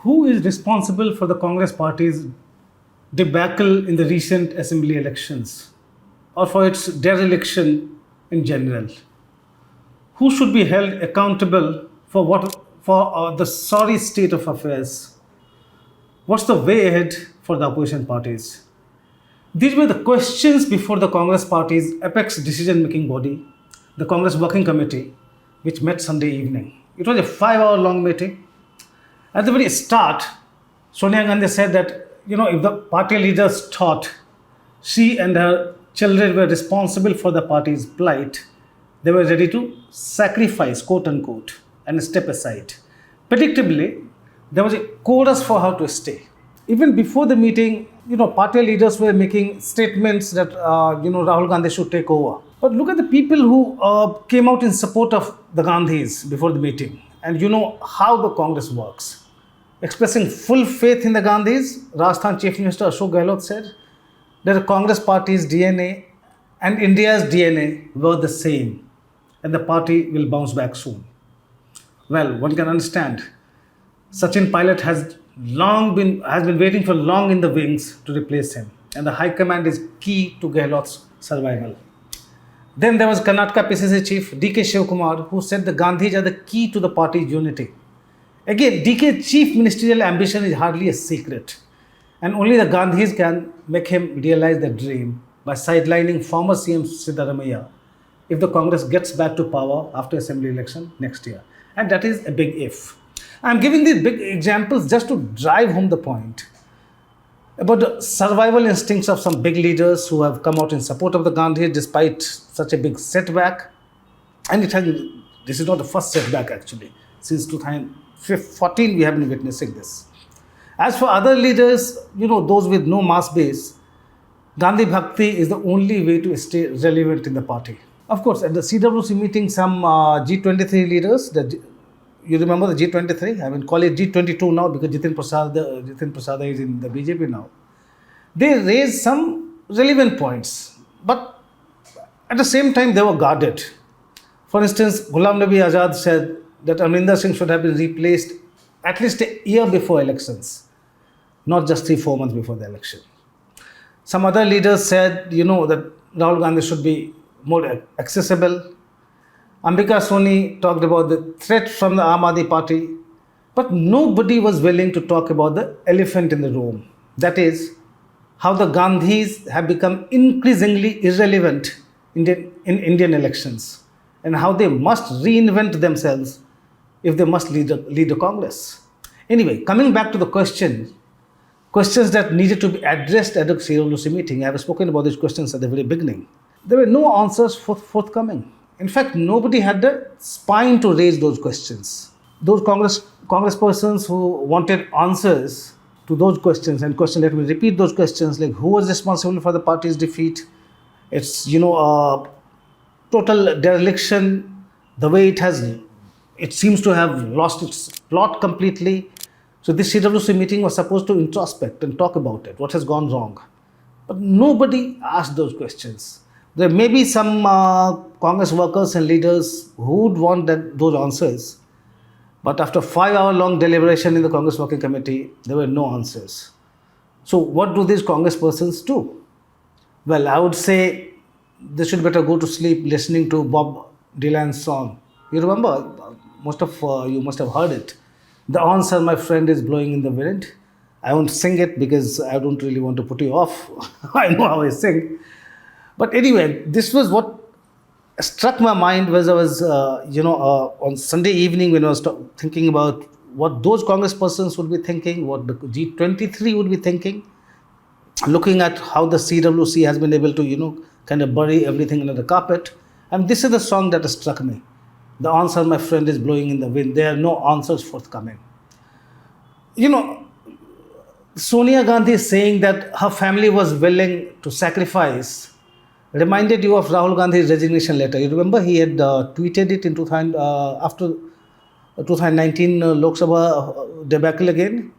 Who is responsible for the Congress party's debacle in the recent assembly elections or for its dereliction in general? Who should be held accountable for the sorry state of affairs? What's the way ahead for the opposition parties? These were the questions before the Congress party's apex decision-making body, the Congress Working Committee, which met Sunday evening. It was a 5-hour long meeting. At the very start, Sonia Gandhi said that, if the party leaders thought she and her children were responsible for the party's plight, they were ready to sacrifice, quote unquote, and step aside. Predictably, there was a chorus for her to stay. Even before the meeting, party leaders were making statements that, Rahul Gandhi should take over. But look at the people who came out in support of the Gandhis before the meeting. And you know how the Congress works. Expressing full faith in the Gandhis, Rajasthan Chief Minister Ashok Gehlot said that the Congress party's DNA and India's DNA were the same, and the party will bounce back soon. Well, one can understand. Sachin Pilot has been waiting for long in the wings to replace him, and the High Command is key to Gehlot's survival. Then there was Karnataka PCC Chief D.K. Shivkumar, who said the Gandhis are the key to the party's unity. Again, D.K. Chief ministerial ambition is hardly a secret, and only the Gandhis can make him realize the dream by sidelining former CM Siddaramaiah if the Congress gets back to power after assembly election next year. And that is a big if. I'm giving these big examples just to drive home the point about the survival instincts of some big leaders who have come out in support of the Gandhis despite such a big setback. And this is not the first setback actually. Since 2014 we have been witnessing this. As for other leaders, those with no mass base, Gandhi Bhakti is the only way to stay relevant in the party. Of course, at the CWC meeting, some G23 leaders, you remember the G23? I call it G22 now because Jitin Prasad is in the BJP now. They raised some relevant points, but at the same time they were guarded. For instance, Ghulam Nabi Azad said that Amrinder Singh should have been replaced at least a year before elections, not just 3-4 months before the election. Some other leaders said, that Rahul Gandhi should be more accessible. Ambika Soni talked about the threat from the Aam Aadmi Party, but nobody was willing to talk about the elephant in the room. That is, how the Gandhis have become increasingly irrelevant in Indian elections and how they must reinvent themselves if they must lead a Congress. Anyway, coming back to the questions that needed to be addressed at the CWC meeting, I have spoken about these questions at the very beginning. There were no answers forthcoming. In fact, nobody had the spine to raise those questions. Those Congresspersons who wanted answers to those questions, let me repeat those questions, like who was responsible for the party's defeat? It's, total dereliction, the way it seems to have lost its plot completely. So this CWC meeting was supposed to introspect and talk about it, what has gone wrong. But nobody asked those questions. There may be some Congress workers and leaders who would want those answers. But after 5-hour long deliberation in the Congress Working Committee, there were no answers. So what do these Congresspersons do? Well, I would say they should better go to sleep listening to Bob Dylan's song. You remember? Most of you must have heard it. The answer, my friend, is blowing in the wind. I won't sing it because I don't really want to put you off. I know how I sing. But anyway, this was what struck my mind as I was, on Sunday evening when I was thinking about what those Congresspersons would be thinking, what the G23 would be thinking, looking at how the CWC has been able to, kind of bury everything under the carpet. And this is the song that struck me. The answer, my friend, is blowing in the wind. There are no answers forthcoming. Sonia Gandhi saying that her family was willing to sacrifice reminded you of Rahul Gandhi's resignation letter. You remember he had tweeted it in after 2019 Lok Sabha debacle again.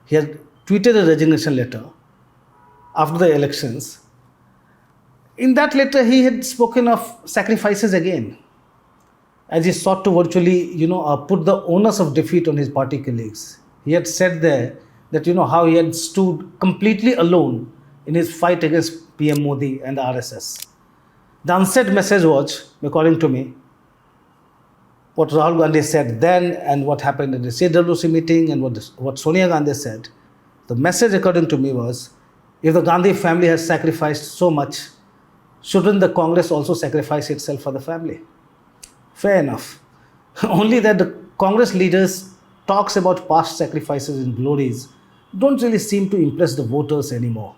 He had tweeted a resignation letter after the elections. In that letter, he had spoken of sacrifices again, as he sought to virtually, put the onus of defeat on his party colleagues. He had said there that, how he had stood completely alone in his fight against PM Modi and the RSS. The unsaid message was, according to me, what Rahul Gandhi said then and what happened in the CWC meeting and what Sonia Gandhi said. The message, according to me, was, if the Gandhi family has sacrificed so much, shouldn't the Congress also sacrifice itself for the family? Fair enough. Only that the Congress leaders talks about past sacrifices and glories don't really seem to impress the voters anymore.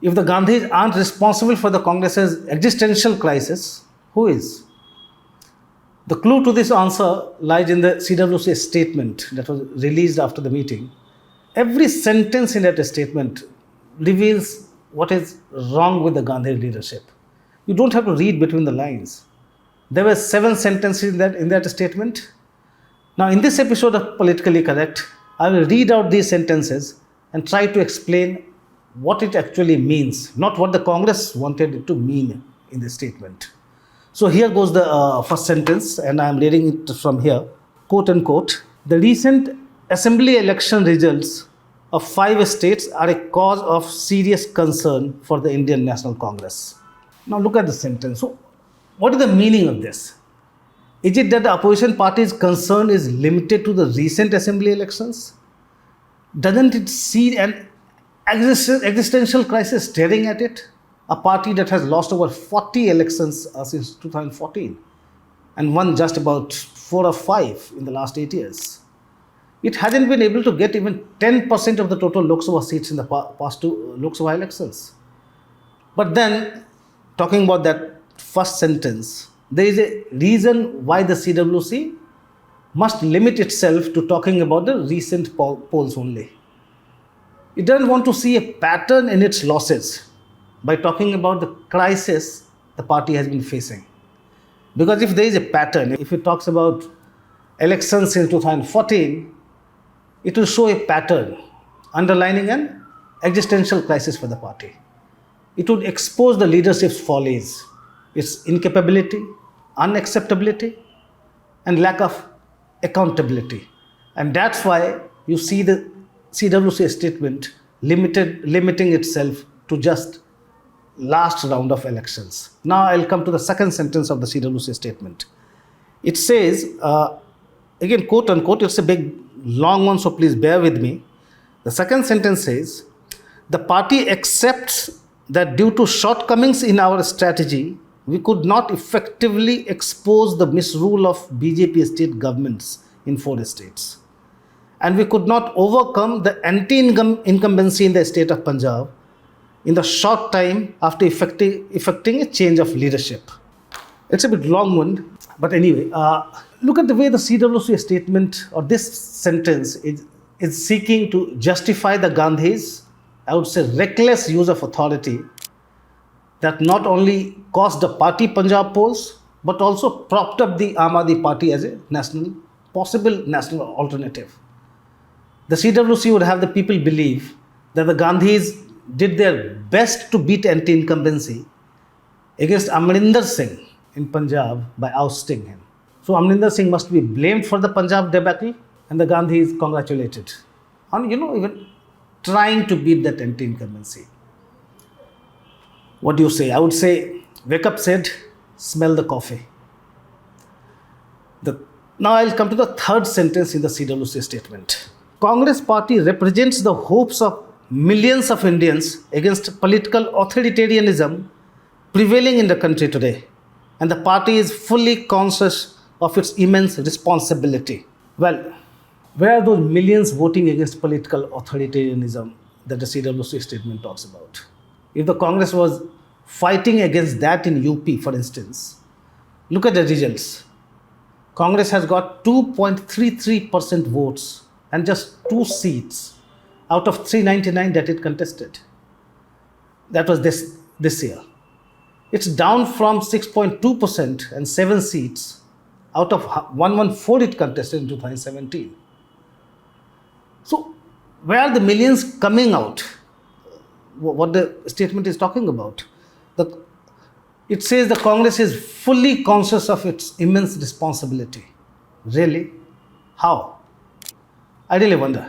If the Gandhis aren't responsible for the Congress's existential crisis, who is? The clue to this answer lies in the CWC statement that was released after the meeting. Every sentence in that statement reveals what is wrong with the Gandhi leadership. You don't have to read between the lines. There were 7 sentences in that statement. Now, in this episode of Politically Correct, I will read out these sentences and try to explain what it actually means, not what the Congress wanted it to mean in the statement. So here goes the first sentence, and I am reading it from here, quote unquote, the recent assembly election results of 5 states are a cause of serious concern for the Indian National Congress. Now look at the sentence. So what is the meaning of this? Is it that the opposition party's concern is limited to the recent assembly elections? Doesn't it see an existential crisis staring at it? A party that has lost over 40 elections since 2014 and won just about 4 or 5 in the last 8 years. It hasn't been able to get even 10% of the total Lok Sabha seats in the past 2 Lok Sabha elections. But then, talking about that first sentence, there is a reason why the CWC must limit itself to talking about the recent polls only. It doesn't want to see a pattern in its losses by talking about the crisis the party has been facing. Because if there is a pattern, if it talks about elections in 2014, it will show a pattern underlining an existential crisis for the party. It would expose the leadership's follies, its incapability, unacceptability, and lack of accountability. And that's why you see the CWC statement limiting itself to just last round of elections. Now I'll come to the second sentence of the CWC statement. It says, again, quote unquote, it's a big long one, so please bear with me. The second sentence says, the party accepts that due to shortcomings in our strategy, we could not effectively expose the misrule of BJP state governments in 4 states. And we could not overcome the anti-incumbency in the state of Punjab in the short time after effecting a change of leadership. It's a bit long one, but anyway, look at the way the CWC statement or this sentence is seeking to justify the Gandhis, I would say, reckless use of authority that not only cost the party Punjab polls, but also propped up the Aam Aadmi Party as a possible national alternative. The CWC would have the people believe that the Gandhis did their best to beat anti-incumbency against Amrinder Singh in Punjab by ousting him. So Amrinder Singh must be blamed for the Punjab debacle and the Gandhis congratulated on, even trying to beat that anti-incumbency. What do you say? I would say, wake up Sid, smell the coffee. Now I'll come to the third sentence in the CWC statement. Congress party represents the hopes of millions of Indians against political authoritarianism prevailing in the country today. And the party is fully conscious of its immense responsibility. Well, where are those millions voting against political authoritarianism that the CWC statement talks about? If the Congress was fighting against that in UP, for instance, look at the results. Congress has got 2.33% votes and just 2 seats out of 399 that it contested. That was this year. It's down from 6.2% and 7 seats out of 114 it contested in 2017. So where are the millions coming out? What the statement is talking about? It says the Congress is fully conscious of its immense responsibility. Really? How? I really wonder.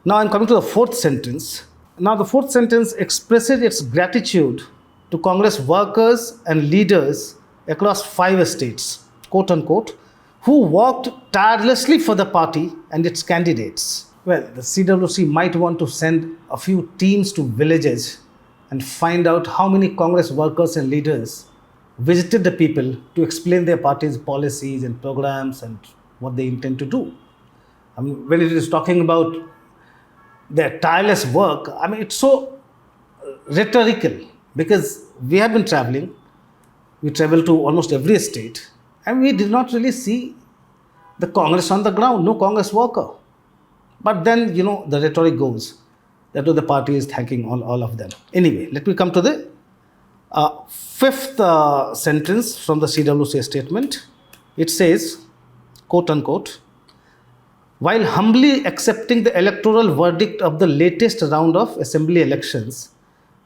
Now I'm coming to the fourth sentence. Now the fourth sentence expresses its gratitude to Congress workers and leaders across 5 states, quote unquote, who worked tirelessly for the party and its candidates. Well, the CWC might want to send a few teams to villages and find out how many Congress workers and leaders visited the people to explain their party's policies and programs and what they intend to do. I mean, when it is talking about their tireless work, I mean, it's so rhetorical because we have been traveling. We travel to almost every state and we did not really see the Congress on the ground, no Congress worker. But then, the rhetoric goes that the party is thanking all of them. Anyway, let me come to the fifth sentence from the CWC statement. It says, quote unquote, while humbly accepting the electoral verdict of the latest round of assembly elections,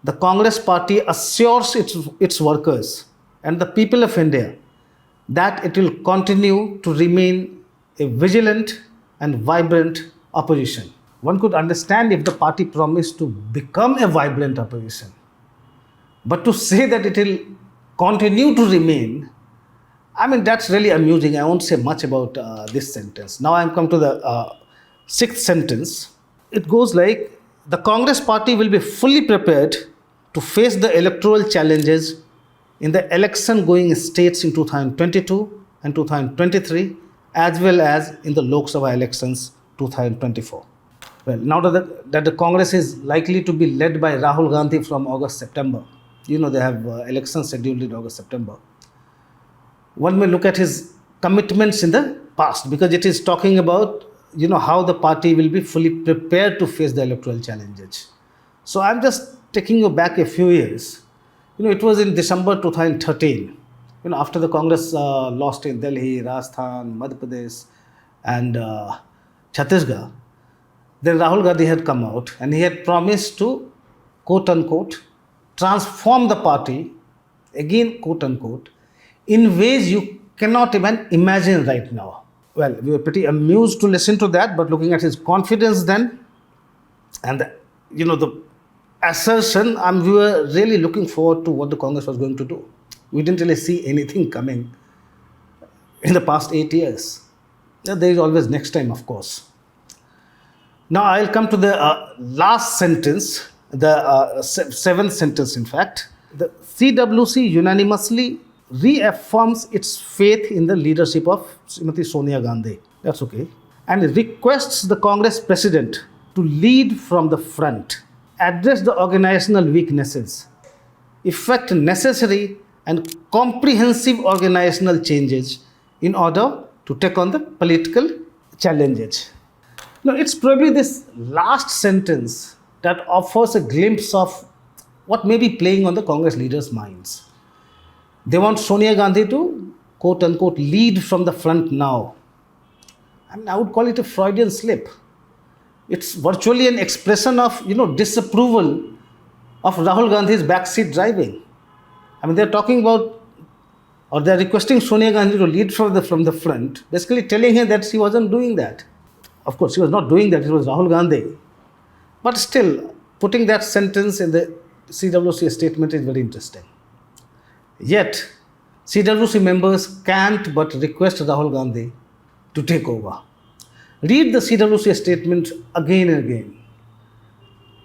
the Congress party assures its workers and the people of India that it will continue to remain a vigilant and vibrant opposition. One could understand if the party promised to become a vibrant opposition. But to say that it will continue to remain, I mean, that's really amusing. I won't say much about this sentence. Now I'm come to the sixth sentence. It goes like, the Congress party will be fully prepared to face the electoral challenges in the election going states in 2022 and 2023, as well as in the Lok Sabha elections 2024. Well, now that the Congress is likely to be led by Rahul Gandhi from August-September, they have elections scheduled in August-September. One may look at his commitments in the past because it is talking about, how the party will be fully prepared to face the electoral challenges. So I'm just taking you back a few years. It was in December 2013, after the Congress lost in Delhi, Rajasthan, Madhya Pradesh and Chhattisgarh. Then Rahul Gandhi had come out and he had promised to, quote unquote, transform the party, again, quote unquote, in ways you cannot even imagine right now. Well, we were pretty amused to listen to that, but looking at his confidence then and the assertion, we were really looking forward to what the Congress was going to do. We didn't really see anything coming in the past 8 years. There is always next time, of course. Now I'll come to the last sentence, the seventh sentence in fact. The CWC unanimously reaffirms its faith in the leadership of Srimati Sonia Gandhi. That's okay. And requests the Congress president to lead from the front, address the organizational weaknesses, effect necessary and comprehensive organizational changes in order to take on the political challenges. Now, it's probably this last sentence that offers a glimpse of what may be playing on the Congress leaders' minds. They want Sonia Gandhi to, quote unquote, lead from the front now. I would call it a Freudian slip. It's virtually an expression of, disapproval of Rahul Gandhi's backseat driving. They're talking about, or they're requesting Sonia Gandhi to lead from the front, basically telling her that she wasn't doing that. Of course, she was not doing that, it was Rahul Gandhi. But still, putting that sentence in the CWC statement is very interesting. Yet, CWC members can't but request Rahul Gandhi to take over. Read the CWC statement again and again.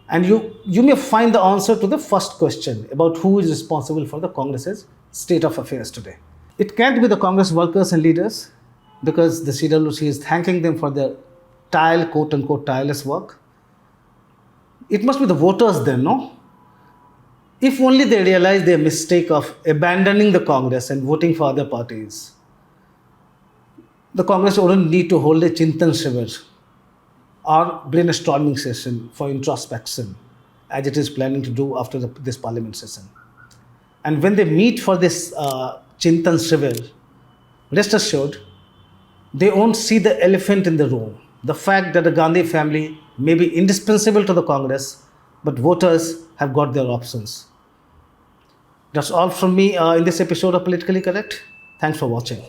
And you may find the answer to the first question about who is responsible for the Congress's state of affairs today. It can't be the Congress workers and leaders because the CWC is thanking them for their quote unquote, tireless work. It must be the voters then, no? If only they realize their mistake of abandoning the Congress and voting for other parties, the Congress wouldn't need to hold a Chintan Shivir or brainstorming session for introspection, as it is planning to do after this parliament session. And when they meet for this Chintan Shivir, rest assured, they won't see the elephant in the room. The fact that the Gandhi family may be indispensable to the Congress, but voters have got their options. That's all from me in this episode of Politically Correct. Thanks for watching.